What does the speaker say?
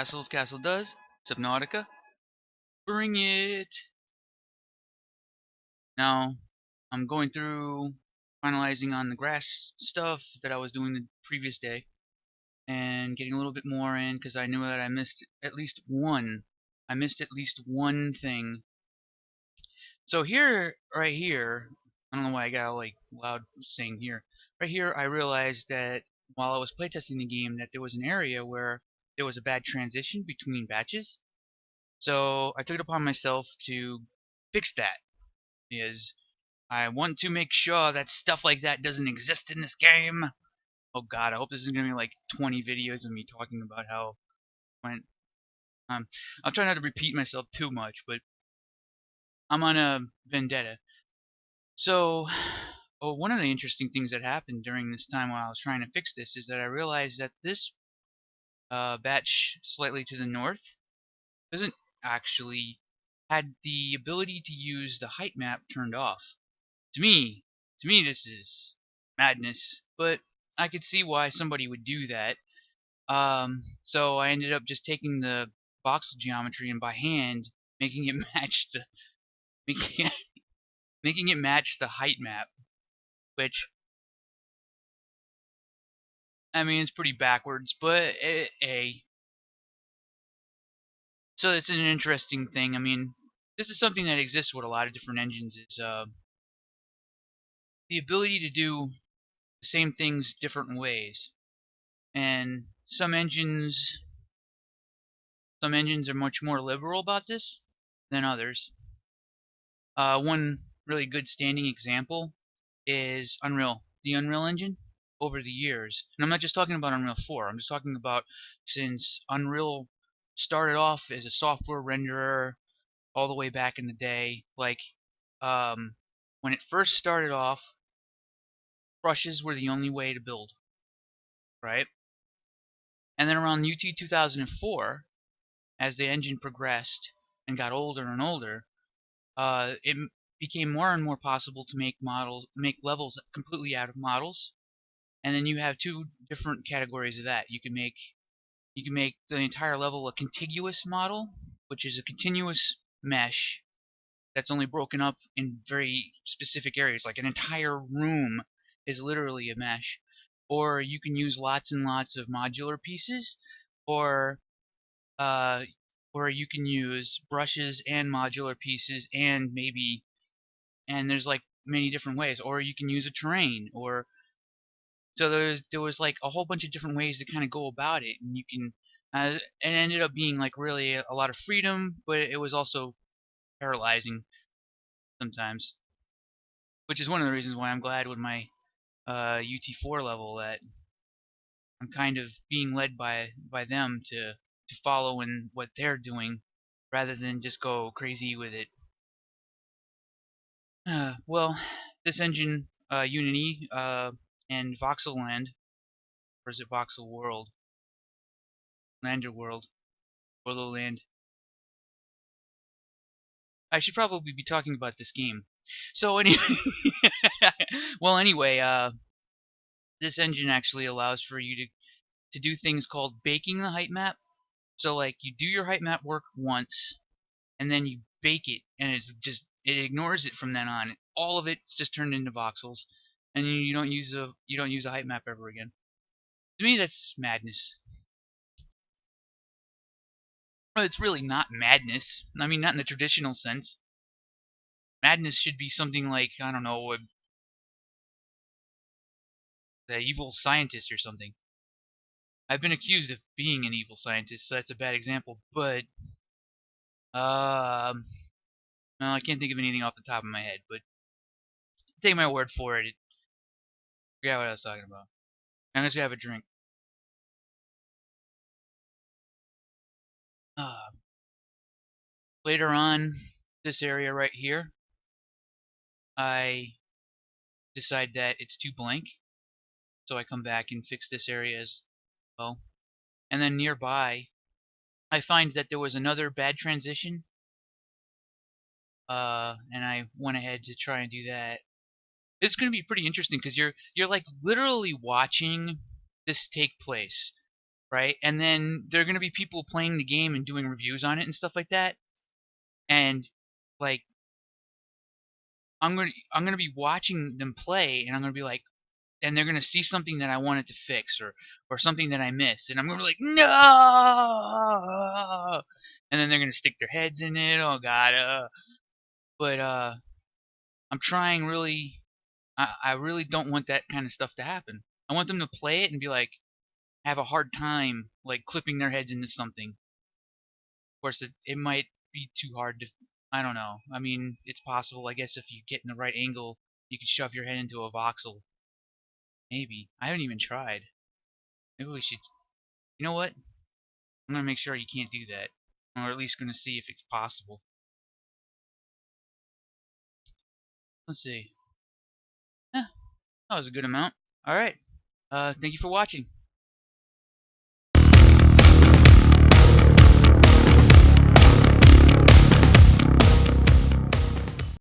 Castle of Castle does. Subnautica. Bring it! Now, I'm going through finalizing on the grass stuff that I was doing the previous day and getting a little bit more in because I knew that I missed at least one. I missed at least one thing. So here, right here, I don't know why I got like loud saying here. Right here, I realized that while I was playtesting the game that there was an area where there was a bad transition between batches. So I took it upon myself to fix that, because I want to make sure that stuff like that doesn't exist in this game. Oh god, I hope this is gonna be like 20 videos of me talking about how when I'll try not to repeat myself too much, but I'm on a vendetta. So, one of the interesting things that happened during this time while I was trying to fix this is that I realized that this batch slightly to the north doesn't actually had the ability to use the height map turned off. To me, this is madness, but I could see why somebody would do that. So I ended up just taking the voxel geometry and by hand making it match the making it match the height map, which I mean it's pretty backwards, but so it's an interesting thing. I mean, this is something that exists with a lot of different engines. Is the ability to do the same things different ways, and some engines are much more liberal about this than others. One really good standing example is Unreal, the Unreal Engine. Over the years, and I'm not just talking about Unreal 4, I'm just talking about since Unreal started off as a software renderer all the way back in the day. Like, when it first started off, brushes were the only way to build, right? And then around UT 2004, as the engine progressed and got older and older, it became more and more possible to make levels completely out of models. And then you have two different categories of that. You can make the entire level a contiguous model, which is a continuous mesh that's only broken up in very specific areas. Like an entire room is literally a mesh. Or you can use lots and lots of modular pieces, or you can use brushes and modular pieces and there's like many different ways. Or you can use a terrain, or so there was like a whole bunch of different ways to kind of go about it, and you can and it ended up being like really a lot of freedom, but it was also paralyzing sometimes, which is one of the reasons why I'm glad with my UT4 level that I'm kind of being led by them to follow in what they're doing rather than just go crazy with it. Well, this engine, Unity, and Voxel Land, or is it Voxel World? Lander World. World Land. I should probably be talking about this game. So anyway, well anyway, this engine actually allows for you to do things called baking the height map. So like you do your height map work once, and then you bake it, and it ignores it from then on. All of it's just turned into voxels, and you don't use a height map ever again. To me, that's madness. Well, it's really not madness. I mean, not in the traditional sense. Madness should be something like, I don't know, the evil scientist or something. I've been accused of being an evil scientist, so that's a bad example. But well, I can't think of anything off the top of my head. But take my word for it. Forgot what I was talking about. I'm just gonna have a drink. Later on, this area right here, I decide that it's too blank, so I come back and fix this area as well. And then nearby, I find that there was another bad transition, and I went ahead to try and do that. It's going to be pretty interesting because you're like literally watching this take place, right? And then there are gonna be people playing the game and doing reviews on it and stuff like that. And like I'm gonna be watching them play, and I'm gonna be like, and they're gonna see something that I wanted to fix, or something that I missed, and I'm gonna be like, no, and then they're gonna stick their heads in it. Oh God, but I'm trying really. I really don't want that kind of stuff to happen. I want them to play it and be like, have a hard time like clipping their heads into something. Of course, it might be too hard to. I don't know. I mean, it's possible. I guess if you get in the right angle, you can shove your head into a voxel. Maybe. I haven't even tried. Maybe we should. You know what? I'm gonna make sure you can't do that, or at least gonna see if it's possible. Let's see. Yeah, that was a good amount. All right. Thank you for watching.